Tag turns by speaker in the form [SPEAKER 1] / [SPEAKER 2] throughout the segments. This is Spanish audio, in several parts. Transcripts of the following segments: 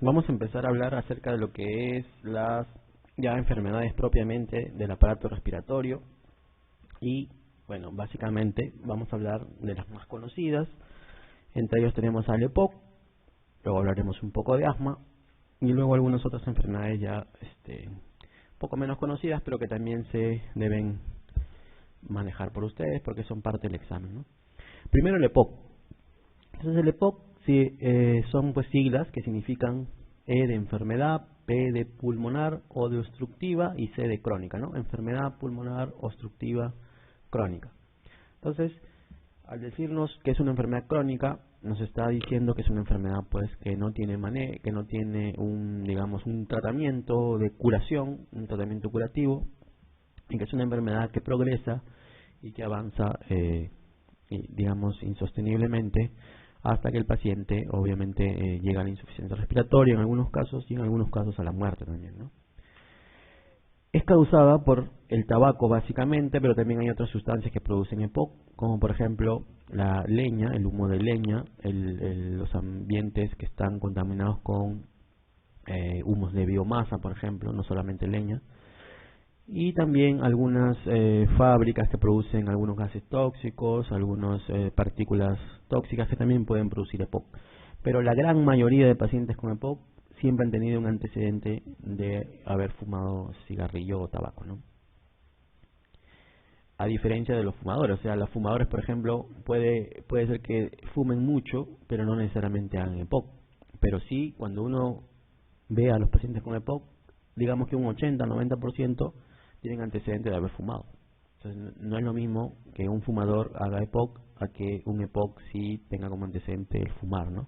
[SPEAKER 1] vamos a empezar a hablar acerca de lo que es las ya enfermedades propiamente del aparato respiratorio y, bueno, básicamente vamos a hablar de las más conocidas. Entre ellos tenemos al EPOC, luego hablaremos un poco de asma y luego algunas otras enfermedades ya poco menos conocidas, pero que también se deben manejar por ustedes porque son parte del examen, ¿no? Primero el EPOC. Entonces el EPOC son pues siglas que significan E de enfermedad, P de pulmonar, O de obstructiva y C de crónica, ¿no? Enfermedad pulmonar obstructiva crónica. Entonces, al decirnos que es una enfermedad crónica, nos está diciendo que es una enfermedad pues que no tiene un tratamiento de curación, un tratamiento curativo, y que es una enfermedad que progresa y que avanza insosteniblemente hasta que el paciente obviamente llega a la insuficiencia respiratoria en algunos casos y en algunos casos a la muerte también, ¿no? Es causada por el tabaco básicamente, pero también hay otras sustancias que producen EPOC, como por ejemplo la leña, el humo de leña, los ambientes que están contaminados con humos de biomasa, por ejemplo, no solamente leña, y también algunas fábricas que producen algunos gases tóxicos, algunas partículas tóxicas que también pueden producir EPOC. Pero la gran mayoría de pacientes con EPOC siempre han tenido un antecedente de haber fumado cigarrillo o tabaco, ¿no? A diferencia de los fumadores, o sea, los fumadores, por ejemplo, puede ser que fumen mucho, pero no necesariamente hagan EPOC. Pero sí, cuando uno ve a los pacientes con EPOC, digamos que un 80-90% tienen antecedentes de haber fumado. Entonces, no es lo mismo que un fumador haga EPOC a que un EPOC sí tenga como antecedente el fumar, ¿no?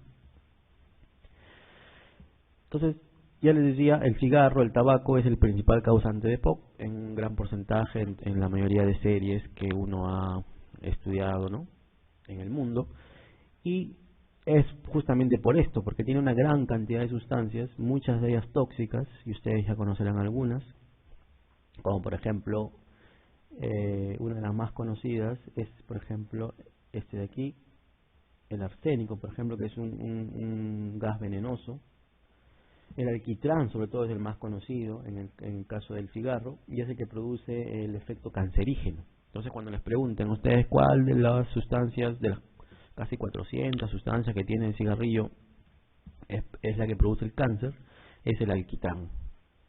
[SPEAKER 1] Entonces, ya les decía, el cigarro, el tabaco es el principal causante de EPOC en un gran porcentaje en la mayoría de series que uno ha estudiado, ¿no?, en el mundo. Y es justamente por esto, porque tiene una gran cantidad de sustancias, muchas de ellas tóxicas, y ustedes ya conocerán algunas, como por ejemplo, una de las más conocidas es, por ejemplo, este de aquí, el arsénico, por ejemplo, que es un gas venenoso. El alquitrán, sobre todo, es el más conocido en el caso del cigarro, y es el que produce el efecto cancerígeno. Entonces, cuando les pregunten a ustedes cuál de las sustancias, de las casi 400 sustancias que tiene el cigarrillo, es la que produce el cáncer, es el alquitrán,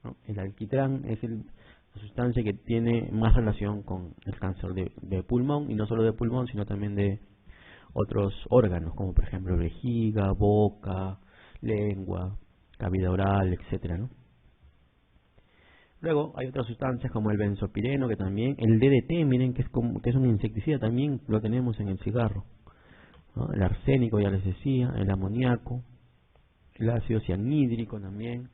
[SPEAKER 1] ¿no? El alquitrán es la sustancia que tiene más relación con el cáncer de pulmón, y no solo de pulmón, sino también de otros órganos, como por ejemplo vejiga, boca, lengua, cavidad oral, etcétera, ¿no? Luego hay otras sustancias como el benzopireno, que también, el DDT, miren que es un insecticida, también lo tenemos en el cigarro, ¿no? El arsénico, ya les decía, el amoníaco, el ácido cianhídrico también,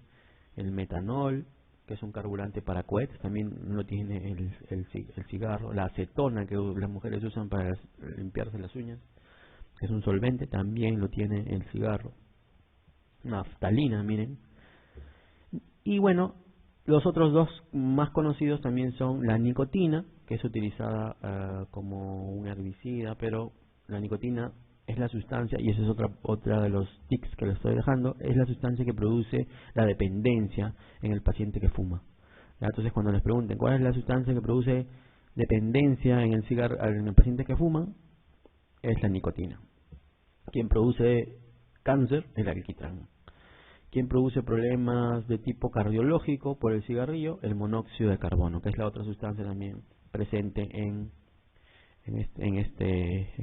[SPEAKER 1] el metanol, que es un carburante para cohetes, también lo tiene el cigarro, la acetona que las mujeres usan para limpiarse las uñas, que es un solvente, también lo tiene el cigarro. Naftalina, miren. Y bueno, los otros dos más conocidos también son la nicotina, que es utilizada como un herbicida, pero la nicotina es la sustancia, y esa es otra de los tics que les estoy dejando, es la sustancia que produce la dependencia en el paciente que fuma. ¿Ya? Entonces, cuando les pregunten cuál es la sustancia que produce dependencia en el paciente que fuma, es la nicotina. Quien produce cáncer es el alquitrán. Quien produce problemas de tipo cardiológico por el cigarrillo, el monóxido de carbono, que es la otra sustancia también presente en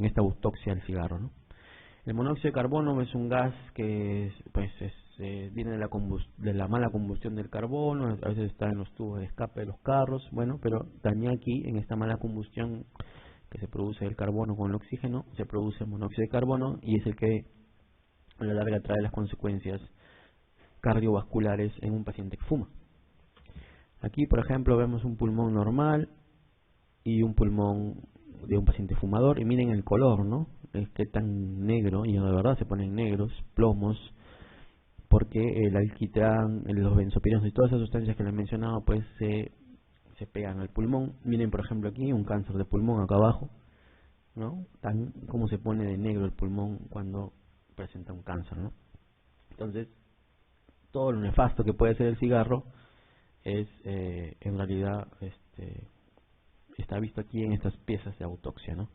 [SPEAKER 1] esta autopsia del cigarro, ¿no? El monóxido de carbono es un gas que viene de la mala combustión del carbono, a veces está en los tubos de escape de los carros, bueno, pero también aquí en esta mala combustión que se produce el carbono con el oxígeno, se produce monóxido de carbono, y es el que a la larga trae las consecuencias cardiovasculares en un paciente que fuma. Aquí, por ejemplo, vemos un pulmón normal y un pulmón de un paciente fumador, y miren el color, ¿no? Es que tan negro, y de verdad se ponen negros, plomos, porque el alquitrán, los benzopirenos y todas esas sustancias que les he mencionado, pues se pegan al pulmón. Miren, por ejemplo, aquí un cáncer de pulmón acá abajo, ¿no? Tan como se pone de negro el pulmón cuando presenta un cáncer, ¿no? Entonces, todo lo nefasto que puede ser el cigarro, es en realidad está visto aquí en estas piezas de autopsia, ¿no?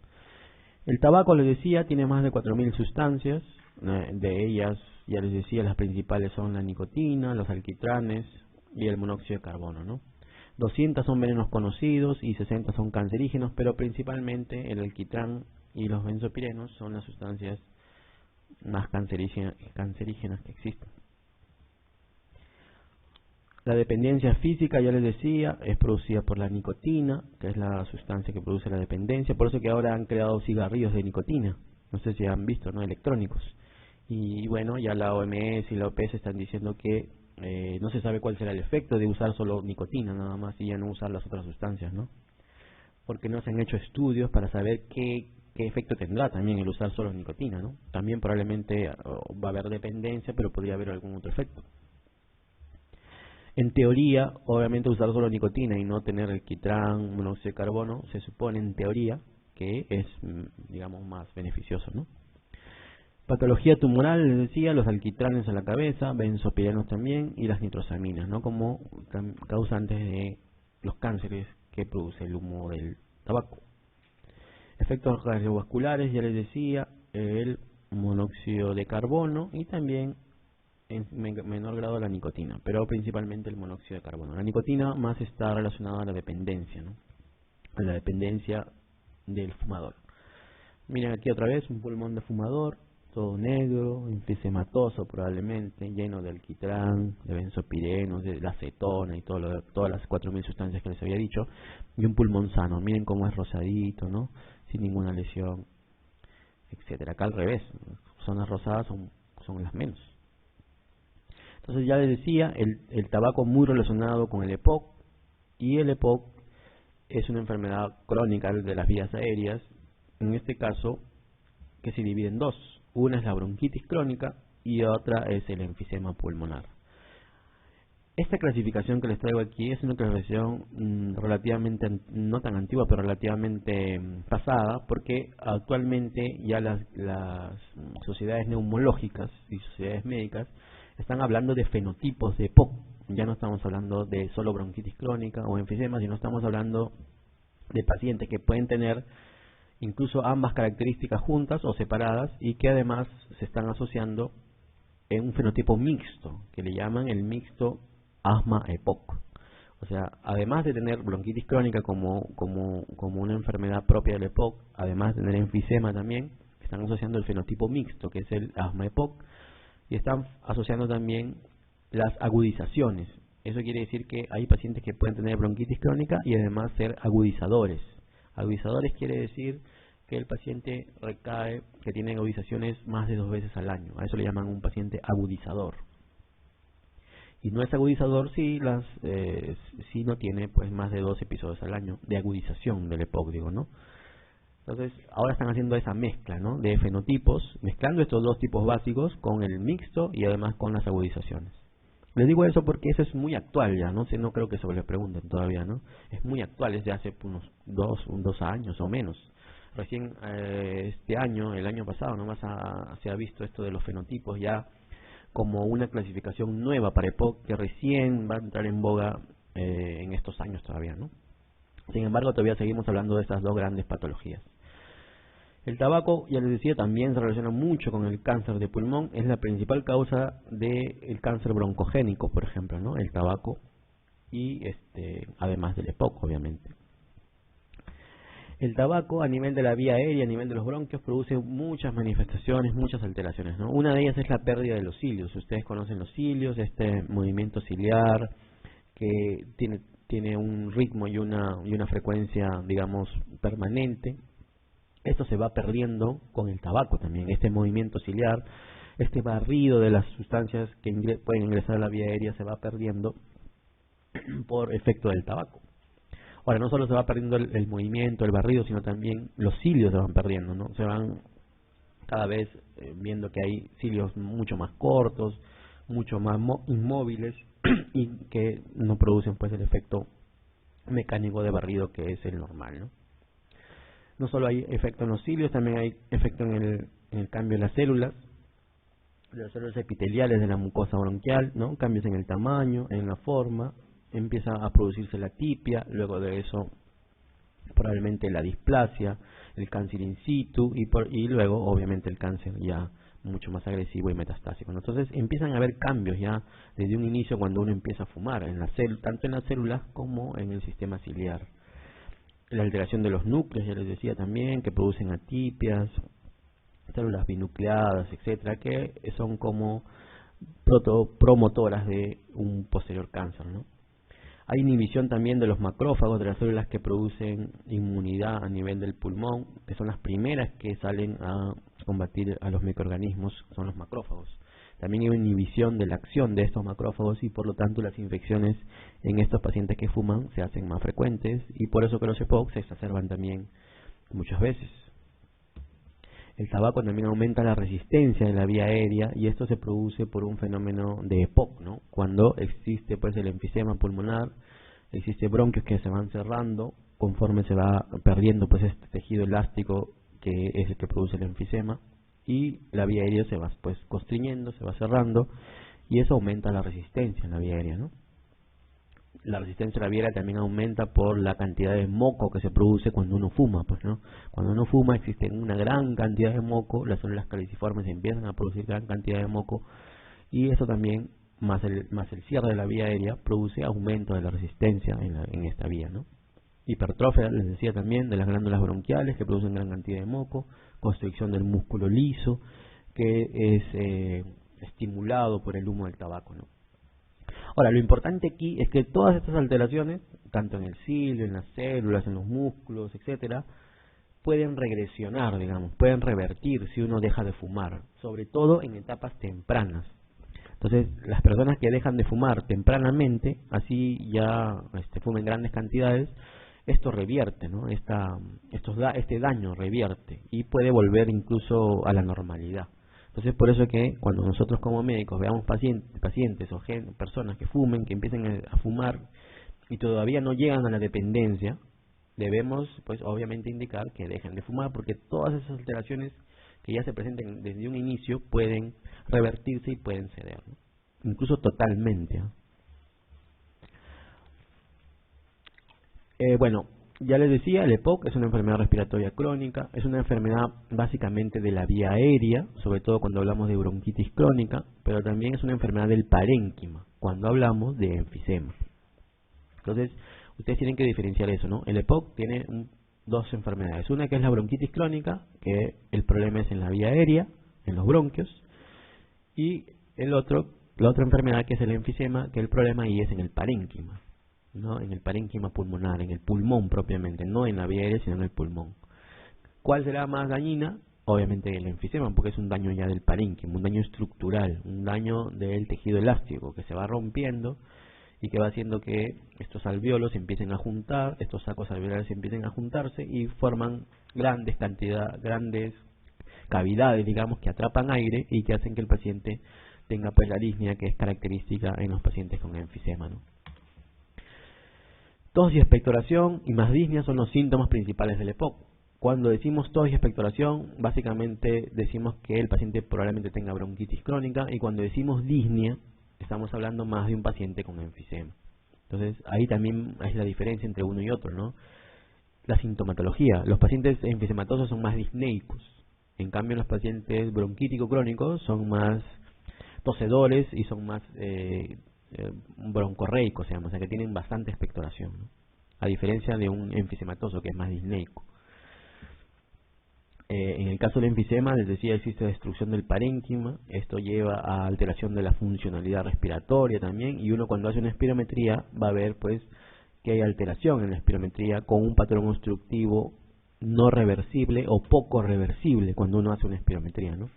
[SPEAKER 1] El tabaco, les decía, tiene más de 4000 sustancias, de ellas, ya les decía, las principales son la nicotina, los alquitranes y el monóxido de carbono, ¿no? 200 son venenos conocidos y 60 son cancerígenos, pero principalmente el alquitrán y los benzopirenos son las sustancias más cancerígenas que existen. La dependencia física, ya les decía, es producida por la nicotina, que es la sustancia que produce la dependencia. Por eso que ahora han creado cigarrillos de nicotina. No sé si han visto, ¿no? Electrónicos. Y bueno, ya la OMS y la OPS están diciendo que no se sabe cuál será el efecto de usar solo nicotina nada más y ya no usar las otras sustancias, ¿no? Porque no se han hecho estudios para saber qué efecto tendrá también el usar solo nicotina, ¿no? También probablemente va a haber dependencia, pero podría haber algún otro efecto. En teoría, obviamente usar solo nicotina y no tener alquitrán, monóxido de carbono, se supone en teoría que es, digamos, más beneficioso, ¿no? Patología tumoral, les decía, los alquitranes en la cabeza, benzopirenos también y las nitrosaminas, ¿no? Como causantes de los cánceres que produce el humo del tabaco. Efectos cardiovasculares, ya les decía, el monóxido de carbono y también en menor grado la nicotina, pero principalmente el monóxido de carbono. La nicotina más está relacionada a la dependencia, ¿no? A la dependencia del fumador. Miren aquí otra vez un pulmón de fumador, todo negro, enfisematoso probablemente, lleno de alquitrán, de benzopirenos, de acetona y todas las 4000 sustancias que les había dicho, y un pulmón sano. Miren cómo es rosadito, ¿no? Sin ninguna lesión, etcétera. Acá al revés, zonas rosadas son las menos. Entonces ya les decía, el tabaco muy relacionado con el EPOC, y el EPOC es una enfermedad crónica de las vías aéreas, en este caso que se divide en dos. Una es la bronquitis crónica y otra es el enfisema pulmonar. Esta clasificación que les traigo aquí es una clasificación relativamente, no tan antigua, pero relativamente pasada, porque actualmente ya las sociedades neumológicas y sociedades médicas están hablando de fenotipos de EPOC. Ya no estamos hablando de solo bronquitis crónica o enfisema, sino estamos hablando de pacientes que pueden tener incluso ambas características juntas o separadas y que además se están asociando en un fenotipo mixto, que le llaman el mixto asma-EPOC. O sea, además de tener bronquitis crónica como una enfermedad propia del EPOC, además de tener enfisema también, están asociando el fenotipo mixto, que es el asma-EPOC, y están asociando también las agudizaciones. Eso quiere decir que hay pacientes que pueden tener bronquitis crónica y además ser agudizadores. Agudizadores quiere decir que el paciente recae, que tiene agudizaciones más de 2 veces al año. A eso le llaman un paciente agudizador. Y no es agudizador si no tiene pues más de 2 episodios al año de agudización del EPOC, digo, ¿no? Entonces, ahora están haciendo esa mezcla, ¿no?, de fenotipos, mezclando estos dos tipos básicos con el mixto y además con las agudizaciones. Les digo eso porque eso es muy actual ya, no creo que se lo pregunten todavía, ¿no? Es muy actual, es de hace unos 2 años o menos. Recién este año, el año pasado, nomás se ha visto esto de los fenotipos ya como una clasificación nueva para EPOC que recién va a entrar en boga en estos años todavía, ¿no? Sin embargo, todavía seguimos hablando de estas dos grandes patologías. El tabaco, ya les decía, también se relaciona mucho con el cáncer de pulmón. Es la principal causa del cáncer broncogénico, por ejemplo, ¿no? El tabaco y además del EPOC, obviamente. El tabaco a nivel de la vía aérea, a nivel de los bronquios, produce muchas manifestaciones, muchas alteraciones, ¿no? Una de ellas es la pérdida de los cilios. Ustedes conocen los cilios, este movimiento ciliar que tiene un ritmo y una frecuencia, digamos, permanente. Esto se va perdiendo con el tabaco también, este movimiento ciliar, este barrido de las sustancias que pueden ingresar a la vía aérea se va perdiendo por efecto del tabaco. Ahora, no solo se va perdiendo el movimiento, el barrido, sino también los cilios se van perdiendo, ¿no? Se van cada vez viendo que hay cilios mucho más cortos, mucho más inmóviles y que no producen pues el efecto mecánico de barrido que es el normal, ¿no? No solo hay efecto en los cilios, también hay efecto en el cambio de las células. de las células epiteliales de la mucosa bronquial, ¿no? Cambios en el tamaño, en la forma, empieza a producirse la atipia, luego de eso probablemente la displasia, el cáncer in situ y luego obviamente el cáncer ya mucho más agresivo y metastásico. Entonces empiezan a haber cambios ya desde un inicio cuando uno empieza a fumar, en tanto en las células como en el sistema ciliar. La alteración de los núcleos, ya les decía también, que producen atipias, células binucleadas, etcétera, que son como promotoras de un posterior cáncer, ¿no? Hay inhibición también de los macrófagos, de las células que producen inmunidad a nivel del pulmón, que son las primeras que salen a combatir a los microorganismos, son los macrófagos. También hay una inhibición de la acción de estos macrófagos y por lo tanto las infecciones en estos pacientes que fuman se hacen más frecuentes y por eso que los EPOC se exacerban también muchas veces. El tabaco también aumenta la resistencia de la vía aérea y esto se produce por un fenómeno de EPOC, ¿no? Cuando existe pues el enfisema pulmonar, existe bronquios que se van cerrando conforme se va perdiendo pues este tejido elástico que es el que produce el enfisema y la vía aérea se va pues constriñendo, se va cerrando y eso aumenta la resistencia en la vía aérea, ¿no? La resistencia a la vía aérea también aumenta por la cantidad de moco que se produce cuando uno fuma, pues, ¿no? Cuando uno fuma existe una gran cantidad de moco, las células caliciformes empiezan a producir gran cantidad de moco y eso también, más el cierre de la vía aérea, produce aumento de la resistencia en esta vía, ¿no? Hipertrofia, les decía también, de las glándulas bronquiales que producen gran cantidad de moco, constricción del músculo liso que es estimulado por el humo del tabaco, ¿no? Ahora, lo importante aquí es que todas estas alteraciones, tanto en el cilio, en las células, en los músculos, etcétera, pueden regresionar, digamos, pueden revertir si uno deja de fumar, sobre todo en etapas tempranas. Entonces, las personas que dejan de fumar tempranamente, así ya fumen grandes cantidades, esto revierte, ¿no? Este daño revierte y puede volver incluso a la normalidad. Entonces, por eso que cuando nosotros como médicos veamos pacientes o personas que fumen, que empiecen a fumar y todavía no llegan a la dependencia, debemos, pues, obviamente indicar que dejen de fumar, porque todas esas alteraciones que ya se presenten desde un inicio pueden revertirse y pueden ceder, ¿no? Incluso totalmente, ¿eh? Bueno, ya les decía, el EPOC es una enfermedad respiratoria crónica, es una enfermedad básicamente de la vía aérea, sobre todo cuando hablamos de bronquitis crónica, pero también es una enfermedad del parénquima, cuando hablamos de enfisema. Entonces, ustedes tienen que diferenciar eso, ¿no? El EPOC tiene dos enfermedades, una que es la bronquitis crónica, que el problema es en la vía aérea, en los bronquios, y la otra enfermedad que es el enfisema, que el problema ahí es en el parénquima, ¿no? En el parénquima pulmonar, en el pulmón propiamente, no en la vía aérea, sino en el pulmón. ¿Cuál será más dañina? Obviamente el enfisema, porque es un daño ya del parénquima, un daño estructural, un daño del tejido elástico que se va rompiendo y que va haciendo que estos alvéolos se empiecen a juntar, estos sacos alveolares empiecen a juntarse y forman grandes cavidades, digamos, que atrapan aire y que hacen que el paciente tenga pues la disnea que es característica en los pacientes con enfisema, ¿no? Tos y expectoración y más disnea son los síntomas principales del EPOC. Cuando decimos tos y expectoración, básicamente decimos que el paciente probablemente tenga bronquitis crónica, y cuando decimos disnea, estamos hablando más de un paciente con enfisema. Entonces, ahí también es la diferencia entre uno y otro, ¿no? La sintomatología. Los pacientes enfisematosos son más disneicos. En cambio, los pacientes bronquítico crónicos son más tosedores y son más broncorreicos, o sea que tienen bastante expectoración, ¿no? A diferencia de un enfisematoso que es más disneico. En el caso del enfisema, les decía, existe destrucción del parénquima, esto lleva a alteración de la funcionalidad respiratoria también, y uno cuando hace una espirometría va a ver pues que hay alteración en la espirometría con un patrón obstructivo no reversible o poco reversible cuando uno hace una espirometría, ¿no?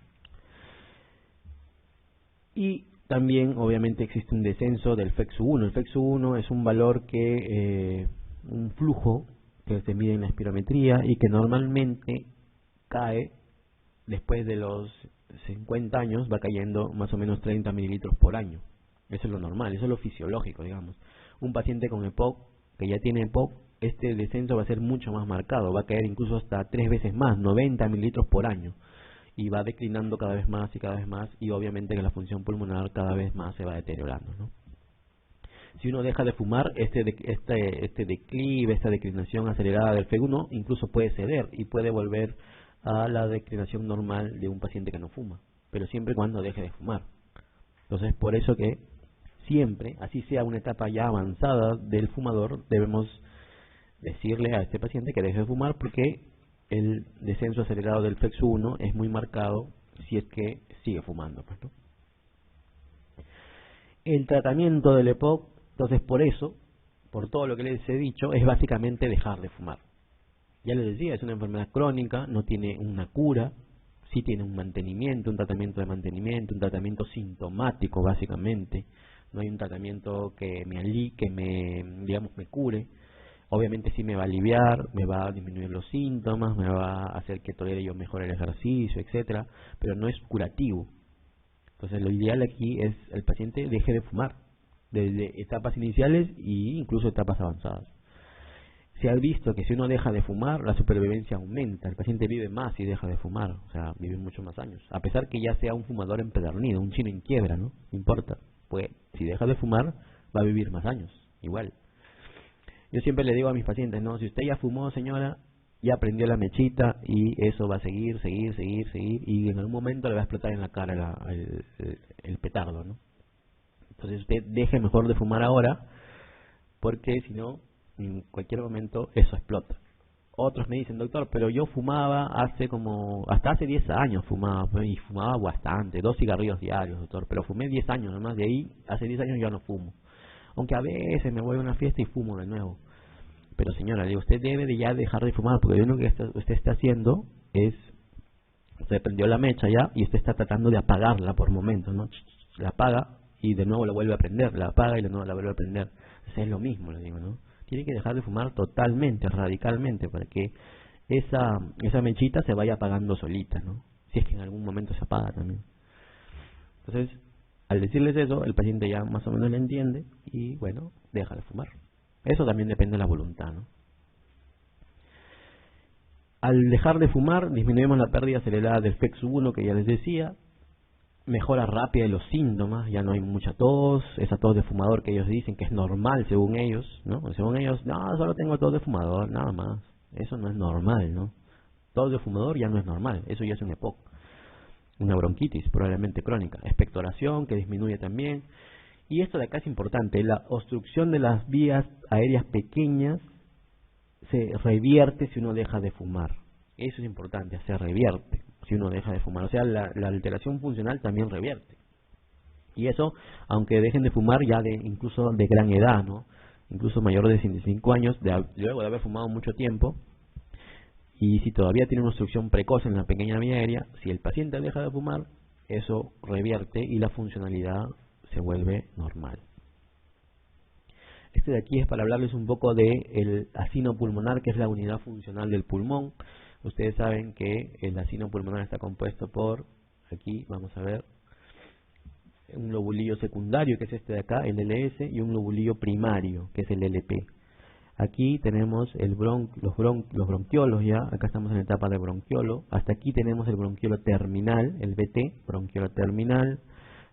[SPEAKER 1] Y también obviamente existe un descenso del FEX1. El FEX1 es un valor un flujo que se mide en la espirometría y que normalmente cae después de los 50 años, va cayendo más o menos 30 mililitros por año. Eso es lo normal, eso es lo fisiológico, digamos. Un paciente con EPOC, que ya tiene EPOC, este descenso va a ser mucho más marcado, va a caer incluso hasta 3 veces más, 90 mililitros por año. y va declinando cada vez más y cada vez más, y obviamente que la función pulmonar cada vez más se va deteriorando, ¿no? Si uno deja de fumar, este declive, esta declinación acelerada del FEV1 incluso puede ceder y puede volver a la declinación normal de un paciente que no fuma, pero siempre y cuando deje de fumar. Entonces, por eso que siempre, así sea una etapa ya avanzada del fumador, debemos decirle a este paciente que deje de fumar, porque el descenso acelerado del FEV1 es muy marcado si es que sigue fumando, pues, ¿no? El tratamiento del EPOC, entonces, por eso, por todo lo que les he dicho, es básicamente dejar de fumar. Ya les decía, es una enfermedad crónica, no tiene una cura, sí tiene un mantenimiento, un tratamiento de mantenimiento, un tratamiento sintomático básicamente. No hay un tratamiento que me cure. Obviamente sí me va a aliviar, me va a disminuir los síntomas, me va a hacer que tolere yo mejor el ejercicio, etcétera, pero no es curativo. Entonces lo ideal aquí es el paciente deje de fumar desde etapas iniciales e incluso etapas avanzadas. Se ha visto que si uno deja de fumar, la supervivencia aumenta, el paciente vive más si deja de fumar, o sea, vive muchos más años, a pesar que ya sea un fumador empedernido, un chino en quiebra, ¿no? No importa, pues si deja de fumar, va a vivir más años, igual. Yo siempre le digo a mis pacientes, no, si usted ya fumó, señora, ya prendió la mechita y eso va a seguir, y en algún momento le va a explotar en la cara el petardo, ¿no? Entonces usted deje mejor de fumar ahora, porque si no, en cualquier momento eso explota. Otros me dicen, doctor, pero yo fumaba hasta hace 10 años fumaba, pues, y fumaba bastante, 2 cigarrillos diarios, doctor, pero fumé 10 años nomás, de ahí, hace 10 años ya no fumo. Aunque a veces me voy a una fiesta y fumo de nuevo. Pero señora, digo, usted debe de ya dejar de fumar, porque lo único que usted está haciendo es, usted prendió la mecha ya, y usted está tratando de apagarla por momentos, ¿no? La apaga y de nuevo la vuelve a prender, la apaga y de nuevo la vuelve a prender. Entonces es lo mismo, le digo, ¿no? Tiene que dejar de fumar totalmente, radicalmente, para que esa mechita se vaya apagando solita, ¿no? Si es que en algún momento se apaga también. Entonces, al decirles eso, el paciente ya más o menos le entiende y, bueno, deja de fumar. Eso también depende de la voluntad, ¿no? Al dejar de fumar, disminuimos la pérdida acelerada del FEV1, que ya les decía, mejora rápida de los síntomas, ya no hay mucha tos, esa tos de fumador que ellos dicen que es normal según ellos, ¿no? Según ellos, no, solo tengo tos de fumador, nada más. Eso no es normal, ¿no? Tos de fumador ya no es normal, eso ya es un EPOC. Una bronquitis probablemente crónica, expectoración que disminuye también. Y esto de acá es importante, la obstrucción de las vías aéreas pequeñas se revierte si uno deja de fumar. Eso es importante, se revierte si uno deja de fumar. O sea, la alteración funcional también revierte. Y eso, aunque dejen de fumar ya incluso de gran edad, ¿no? Incluso mayor de 65 años, luego de haber fumado mucho tiempo, y si todavía tiene una obstrucción precoz en la pequeña vía aérea, si el paciente deja de fumar, eso revierte y la funcionalidad se vuelve normal. Este de aquí es para hablarles un poco de el acino pulmonar, que es la unidad funcional del pulmón. Ustedes saben que el acino pulmonar está compuesto por, aquí vamos a ver, un lobulillo secundario, que es este de acá, el LS, y un lobulillo primario, que es el LP. Aquí tenemos los bronquiolos ya, acá estamos en la etapa de bronquiolo. Hasta aquí tenemos el bronquiolo terminal, el BT, bronquiolo terminal.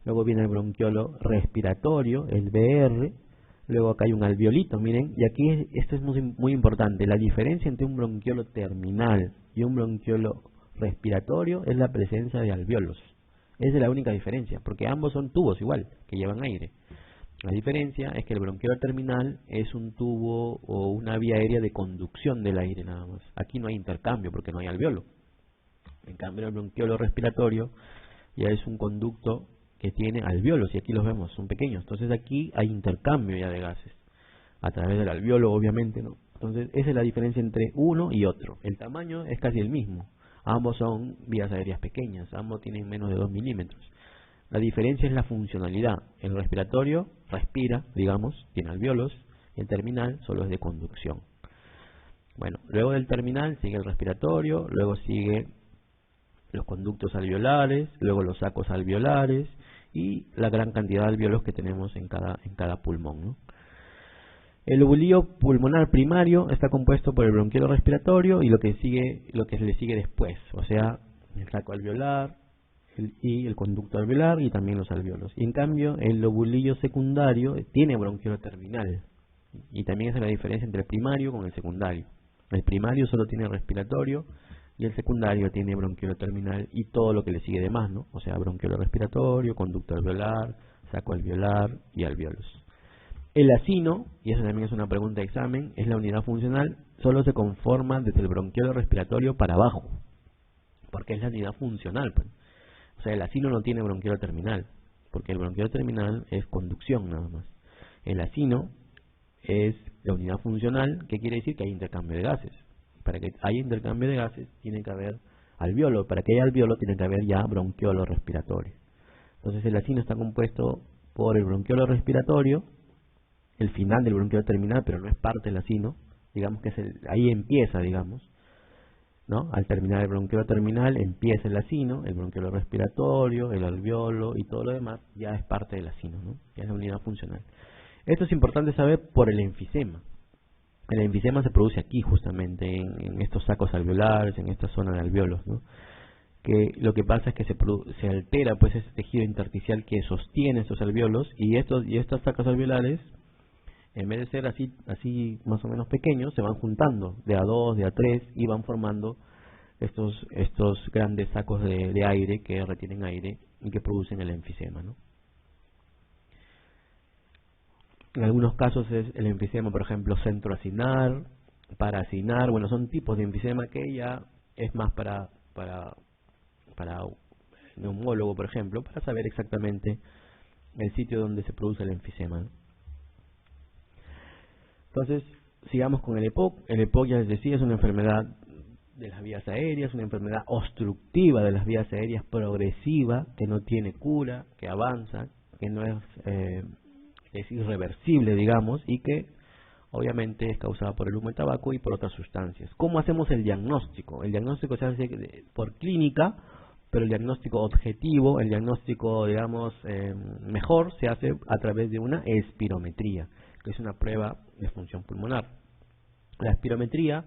[SPEAKER 1] Luego viene el bronquiolo respiratorio, el BR. Luego acá hay un alveolito, miren, y aquí esto es muy importante. La diferencia entre un bronquiolo terminal y un bronquiolo respiratorio es la presencia de alveolos. Esa es la única diferencia, porque ambos son tubos igual, que llevan aire. La diferencia es que el bronquiolo terminal es un tubo o una vía aérea de conducción del aire nada más. Aquí no hay intercambio porque no hay alveolo. En cambio el bronquiolo respiratorio ya es un conducto que tiene alveolos, y aquí los vemos, son pequeños. Entonces aquí hay intercambio ya de gases, a través del alveolo obviamente, ¿no? Entonces esa es la diferencia entre uno y otro. El tamaño es casi el mismo. Ambos son vías aéreas pequeñas, ambos tienen menos de 2 milímetros. La diferencia es la funcionalidad. El respiratorio respira, digamos, tiene alveolos, y el terminal solo es de conducción. Bueno, luego del terminal sigue el respiratorio, luego sigue los conductos alveolares, luego los sacos alveolares y la gran cantidad de alveolos que tenemos en cada pulmón, ¿no? El lobulillo pulmonar primario está compuesto por el bronquiolo respiratorio y lo que le sigue después, o sea, el saco alveolar y el conducto alveolar y también los alveolos. Y en cambio el lobulillo secundario tiene bronquiolo terminal, y también esa es la diferencia entre el primario con el secundario. El primario solo tiene respiratorio y el secundario tiene bronquiolo terminal y todo lo que le sigue de más, ¿no? O sea, bronquiolo respiratorio, conducto alveolar, saco alveolar y alveolos. El acino, y eso también es una pregunta de examen, es la unidad funcional, solo se conforma desde el bronquiolo respiratorio para abajo, porque es la unidad funcional, pues. O sea, el acino no tiene bronquiolo terminal, porque el bronquiolo terminal es conducción nada más. El acino es la unidad funcional, que quiere decir que hay intercambio de gases. Para que haya intercambio de gases tiene que haber alveolo, para que haya alveolo tiene que haber ya bronquiolo respiratorio. Entonces el acino está compuesto por el bronquiolo respiratorio, el final del bronquiolo terminal, pero no es parte del acino, digamos que es ahí empieza, digamos, ¿no? Al terminar el bronquiolo terminal empieza el acino, el bronquiolo respiratorio, el alveolo y todo lo demás ya es parte del acino, ¿no? Ya es la unidad funcional. Esto es importante saber por el enfisema. El enfisema se produce aquí justamente, en estos sacos alveolares, en esta zona de alveolos, ¿no? Que lo que pasa es que se altera pues ese tejido intersticial que sostiene estos alveolos, y estos sacos alveolares, en vez de ser así más o menos pequeños, se van juntando de a 2, de a 3 y van formando estos grandes sacos de aire que retienen aire y que producen el enfisema, ¿no? En algunos casos es el enfisema, por ejemplo, centroacinar, paracinar. Bueno, son tipos de enfisema que ya es más para neumólogo, por ejemplo, para saber exactamente el sitio donde se produce el enfisema, ¿no? Entonces, sigamos con el EPOC. El EPOC, ya les decía, es una enfermedad de las vías aéreas, una enfermedad obstructiva de las vías aéreas, progresiva, que no tiene cura, que avanza, que no es irreversible, digamos, y que obviamente es causada por el humo de tabaco y por otras sustancias. ¿Cómo hacemos el diagnóstico? El diagnóstico se hace por clínica, pero el diagnóstico objetivo, el diagnóstico, digamos, mejor, se hace a través de una espirometría, que es una prueba de función pulmonar. La espirometría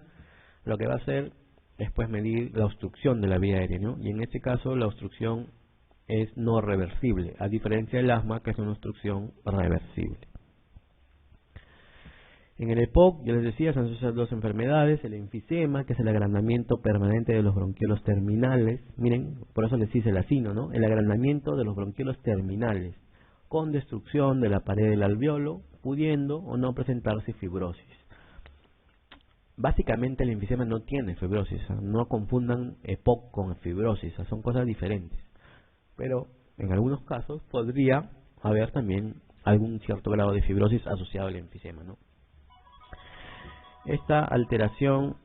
[SPEAKER 1] lo que va a hacer es pues medir la obstrucción de la vía aérea, ¿no? Y en este caso la obstrucción es no reversible, a diferencia del asma, que es una obstrucción reversible. En el EPOC, yo les decía, se asocian dos enfermedades: el enfisema, que es el agrandamiento permanente de los bronquiolos terminales. Miren, por eso les hice el acino, ¿no? El agrandamiento de los bronquiolos terminales, con destrucción de la pared del alveolo, pudiendo o no presentarse fibrosis. Básicamente el enfisema no tiene fibrosis, no confundan EPOC con fibrosis, son cosas diferentes. Pero en algunos casos podría haber también algún cierto grado de fibrosis asociado al enfisema, ¿no? Esta alteración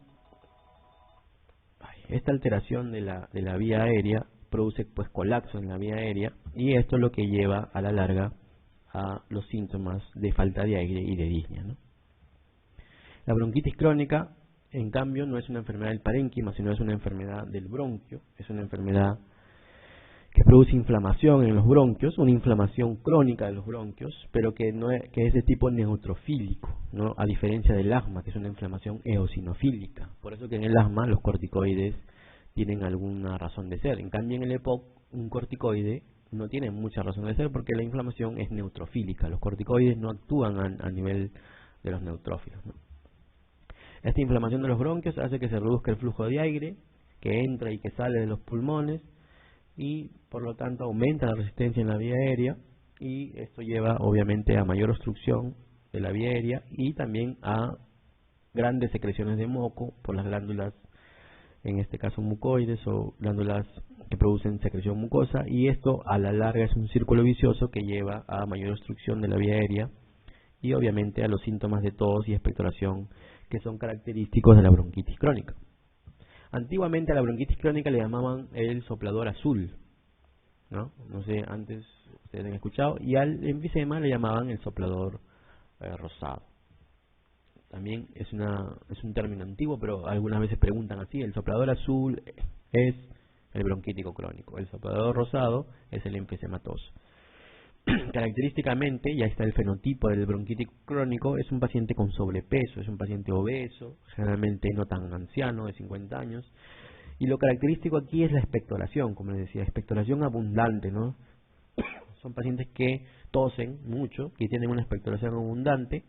[SPEAKER 1] de la vía aérea produce pues colapso en la vía aérea, y esto es lo que lleva a la larga a los síntomas de falta de aire y de disnea, ¿no? La bronquitis crónica, en cambio, no es una enfermedad del parénquima, sino es una enfermedad del bronquio. Es una enfermedad que produce inflamación en los bronquios, una inflamación crónica de los bronquios, pero que es de tipo neutrofílico, ¿no? A diferencia del asma, que es una inflamación eosinofílica. Por eso que en el asma los corticoides tienen alguna razón de ser. En cambio, en el EPOC, un corticoide no tiene mucha razón de ser, porque la inflamación es neutrofílica. Los corticoides no actúan a nivel de los neutrófilos, ¿no? Esta inflamación de los bronquios hace que se reduzca el flujo de aire que entra y que sale de los pulmones, y por lo tanto aumenta la resistencia en la vía aérea, y esto lleva obviamente a mayor obstrucción de la vía aérea y también a grandes secreciones de moco por las glándulas, en este caso mucoides, o glándulas que producen secreción mucosa, y esto a la larga es un círculo vicioso que lleva a mayor obstrucción de la vía aérea y obviamente a los síntomas de tos y expectoración que son característicos de la bronquitis crónica. Antiguamente a la bronquitis crónica le llamaban el soplador azul, ¿no? No sé, antes ustedes han escuchado, y al enfisema le llamaban el soplador rosado. También es un término antiguo, pero algunas veces preguntan así: el soplador azul es el bronquítico crónico, el soplador rosado es el enfisematoso. Característicamente, ya está el fenotipo del bronquítico crónico: es un paciente con sobrepeso, es un paciente obeso, generalmente no tan anciano, de 50 años, Y lo característico aquí es la expectoración, como les decía, expectoración abundante, ¿no? Son pacientes que tosen mucho, que tienen una expectoración abundante,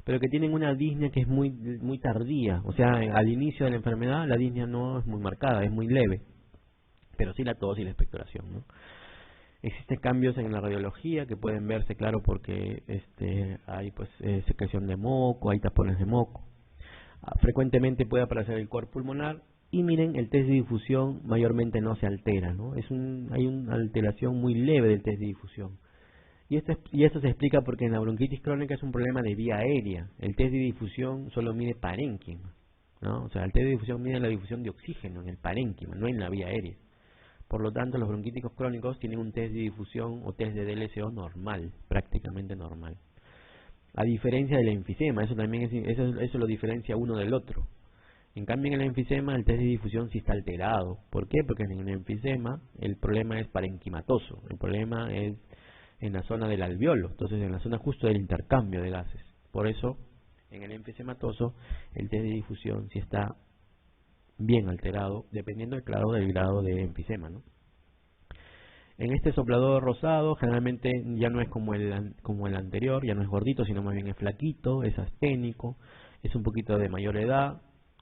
[SPEAKER 1] pero que tienen una disnea que es muy tardía. O sea, al inicio de la enfermedad la disnea no es muy marcada, es muy leve, pero sí la tos y la expectoración, ¿no? Existen cambios en la radiología que pueden verse, claro, porque hay pues secreción de moco, hay tapones de moco. Frecuentemente puede aparecer el core pulmonar y miren, el test de difusión mayormente no se altera, ¿no? Hay una alteración muy leve del test de difusión. Y esto se explica porque en la bronquitis crónica es un problema de vía aérea. El test de difusión solo mide parénquima, ¿no? O sea, el test de difusión mide la difusión de oxígeno en el parénquima, no en la vía aérea. Por lo tanto, los bronquíticos crónicos tienen un test de difusión o test de DLCO normal, prácticamente normal. A diferencia del enfisema, eso lo diferencia uno del otro. En cambio, en el enfisema el test de difusión sí está alterado. ¿Por qué? Porque en el enfisema el problema es parenquimatoso, el problema es en la zona del alveolo, entonces en la zona justo del intercambio de gases. Por eso, en el enfisematoso, el test de difusión sí está bien alterado, dependiendo del grado de enfisema, ¿no? En este soplador rosado, generalmente ya no es como el anterior, ya no es gordito, sino más bien es flaquito, es asténico, es un poquito de mayor edad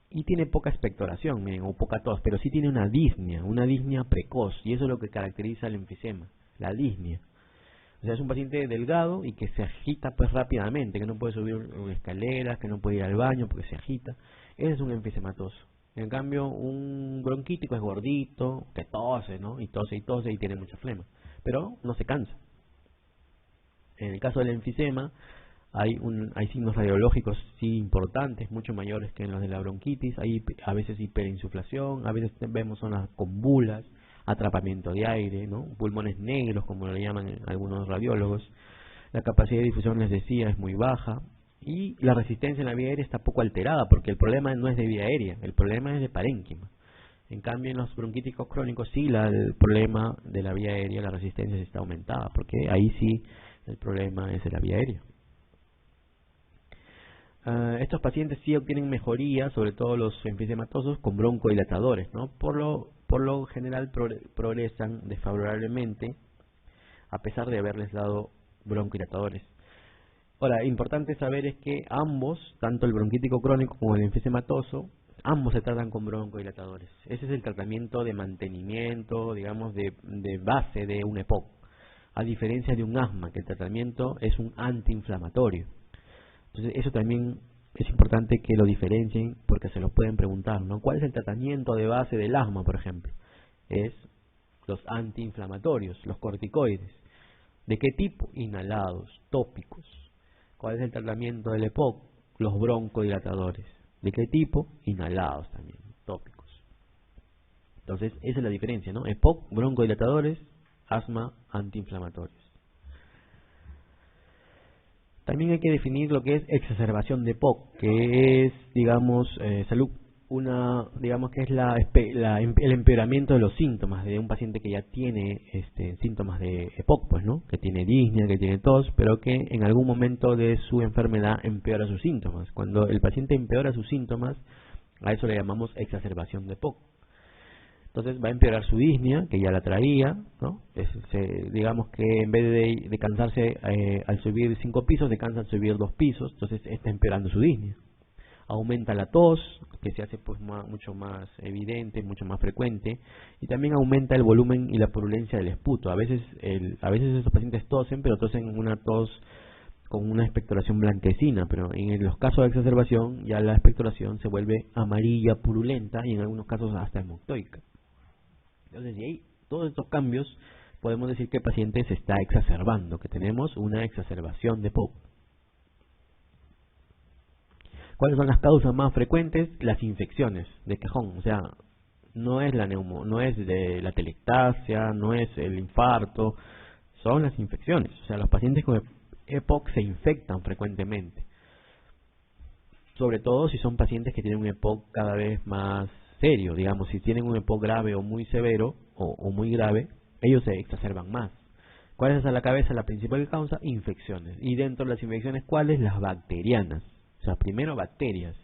[SPEAKER 1] y tiene poca expectoración, miren, o poca tos, pero sí tiene una disnea precoz, y eso es lo que caracteriza el enfisema, la disnea. O sea, es un paciente delgado y que se agita pues rápidamente, que no puede subir escaleras, que no puede ir al baño porque se agita. Ese es un enfisematoso. En cambio, un bronquítico es gordito, que tose, ¿no? Y tose y tiene mucha flema, pero no se cansa. En el caso del enfisema, hay signos radiológicos sí importantes, mucho mayores que en los de la bronquitis. Hay a veces hiperinsuflación, a veces vemos zonas con bulas, atrapamiento de aire, ¿no? Pulmones negros, como lo llaman algunos radiólogos. La capacidad de difusión, les decía, es muy baja. Y la resistencia en la vía aérea está poco alterada, porque el problema no es de vía aérea, el problema es de parénquima. En cambio, en los bronquíticos crónicos sí, el problema de la vía aérea, la resistencia sí está aumentada, porque ahí sí el problema es de la vía aérea. Estos pacientes sí obtienen mejoría, sobre todo los enfisematosos, con broncodilatadores, ¿no? Por lo general progresan desfavorablemente a pesar de haberles dado broncodilatadores. Ahora, importante saber es que ambos, tanto el bronquítico crónico como el enfisematoso, ambos se tratan con broncodilatadores. Ese es el tratamiento de mantenimiento, digamos, de base de un EPOC, a diferencia de un asma, que el tratamiento es un antiinflamatorio. Entonces, eso también es importante que lo diferencien, porque se los pueden preguntar, ¿no? ¿Cuál es el tratamiento de base del asma, por ejemplo? Es los antiinflamatorios, los corticoides. ¿De qué tipo? Inhalados, tópicos. ¿Cuál es el tratamiento del EPOC? Los broncodilatadores. ¿De qué tipo? Inhalados también, tópicos. Entonces, esa es la diferencia, ¿no? EPOC, broncodilatadores, asma, antiinflamatorios. También hay que definir lo que es exacerbación de EPOC, que es, digamos, digamos que es el empeoramiento de los síntomas de un paciente que ya tiene síntomas de EPOC, pues, ¿no? Que tiene disnea, que tiene tos, pero que en algún momento de su enfermedad empeora sus síntomas. Cuando el paciente empeora sus síntomas, a eso le llamamos exacerbación de EPOC. Entonces va a empeorar su disnea, que ya la traía, ¿no? Digamos que en vez de cansarse al subir 5 pisos, se cansa al subir 2 pisos, entonces está empeorando su disnea. Aumenta la tos, que se hace pues mucho más evidente, mucho más frecuente, y también aumenta el volumen y la purulencia del esputo. A veces esos pacientes tosen, pero tosen una tos con una expectoración blanquecina, pero en los casos de exacerbación ya la expectoración se vuelve amarilla, purulenta y en algunos casos hasta hemoctoica. Entonces, de ahí, todos estos cambios, podemos decir que el paciente se está exacerbando, que tenemos una exacerbación de EPOC. ¿Cuáles son las causas más frecuentes? Las infecciones de cajón, o sea, no es no es de la telectasia, no es el infarto, son las infecciones. O sea, los pacientes con EPOC se infectan frecuentemente, sobre todo si son pacientes que tienen un EPOC cada vez más serio, digamos, si tienen un EPOC grave o muy severo o muy grave, ellos se exacerban más. ¿Cuál es a la cabeza la principal causa? Infecciones. Y dentro de las infecciones, ¿cuáles? Las bacterianas. O sea, primero bacterias,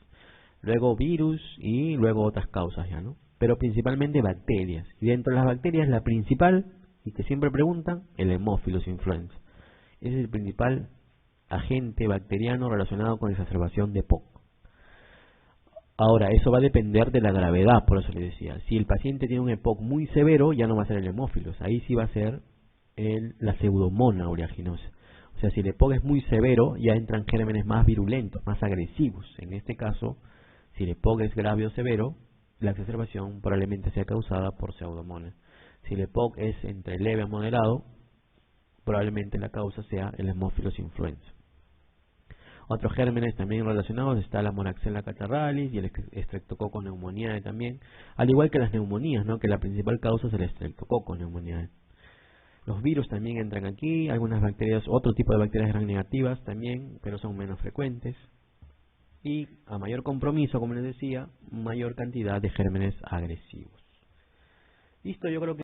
[SPEAKER 1] luego virus y luego otras causas ya, ¿no? pero principalmente bacterias. Y dentro de las bacterias, la principal, y que siempre preguntan, el Haemophilus influenza. Ese es el principal agente bacteriano relacionado con exacerbación de POC. Ahora, eso va a depender de la gravedad, por eso les decía. Si el paciente tiene un EPOC muy severo, ya no va a ser el Haemophilus, ahí sí va a ser la Pseudomonas aeruginosa. O sea, si el EPOC es muy severo, ya entran gérmenes más virulentos, más agresivos. En este caso, si el EPOC es grave o severo, la exacerbación probablemente sea causada por Pseudomonas. Si el EPOC es entre leve a moderado, probablemente la causa sea el Haemophilus influenza. Otros gérmenes también relacionados está la Monaxella catarrhalis y el Streptococcus pneumoniae también, al igual que las neumonías, ¿no? Que la principal causa es el Streptococcus pneumoniae. Los virus también entran aquí, algunas bacterias, otro tipo de bacterias gram negativas también, pero son menos frecuentes. Y a mayor compromiso, como les decía, mayor cantidad de gérmenes agresivos. Listo, yo creo que